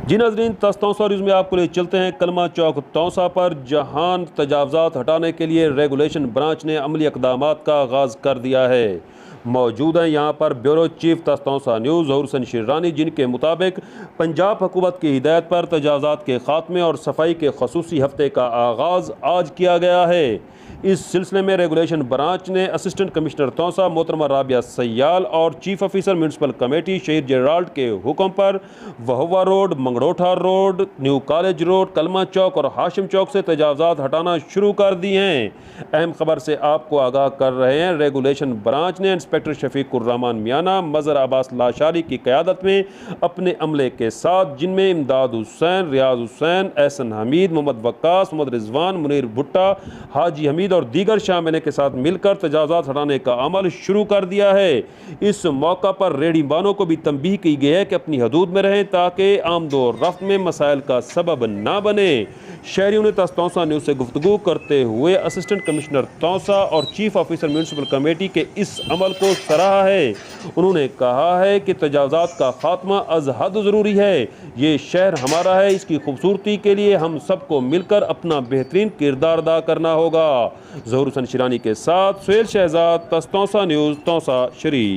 जी नाज़रीन, तौसा न्यूज़ में आपको ले चलते हैं कलमा चौक तौसा पर, जहां तजावज़ात हटाने के लिए रेगुलेशन ब्रांच ने अमली इक़दामात का आगाज़ कर दिया है। मौजूद हैं यहाँ पर ब्यूरो चीफ तौसा न्यूज़ ज़हूर हसन शिरानी, जिनके मुताबिक पंजाब हुकूमत की हिदायत पर तजावज़ात के ख़ात्मे और सफाई के खसूसी हफ्ते का आगाज़ आज किया गया है। इस सिलसिले में रेगुलेशन ब्रांच ने असिस्टेंट कमिश्नर तौसा मोहतरमा राबिया सयाल और chief officer municipal committee Shahid Gerald के हुक्म पर Vehova road, Mangrotha road, new college road, Kalma Chowk और हाशिम चौक से तजावज़ात हटाना शुरू कर दी हैं। अहम खबर से आपको आगाह कर रहे हैं। रेगुलेशन ब्रांच ने इंस्पेक्टर शफीकुर्रहमान मियाना, मज़हर अब्बास लाशारी की क़यादत में अपने अमले के साथ, जिनमें इमदाद हुसैन, रियाज हुसैन, एहसन हमीद, मोहम्मद वक्कास, मोहम्मद रिजवान, मुनीर भुट्टा, हाजी हमीद और दीगर शामिल के साथ मिलकर तजावज़ात हटाने का अमल शुरू कर दिया है। इस मौका पर रेहड़ीबानों को भी तंबीह की गई है कि अपनी हदूद में रहें ताकि आमदो रफ्त में मसाइल का सबब ना बने। शहरियों ने तौसा न्यूज़ से गुफ्तगू करते हुए असिस्टेंट कमिश्नर तौसा और चीफ ऑफिसर म्यूनसिपल कमेटी के इस अमल को सराहा है। उन्होंने कहा है कि तजावज़ात का खात्मा अज़ हद ज़रूरी है। ये शहर हमारा है, इसकी खूबसूरती के लिए हम सबको मिलकर अपना बेहतरीन किरदार अदा करना होगा। ज़हूर हसन शिरानी के साथ सुहेल शहजाद, तौसा न्यूज़, तौसा शरीफ।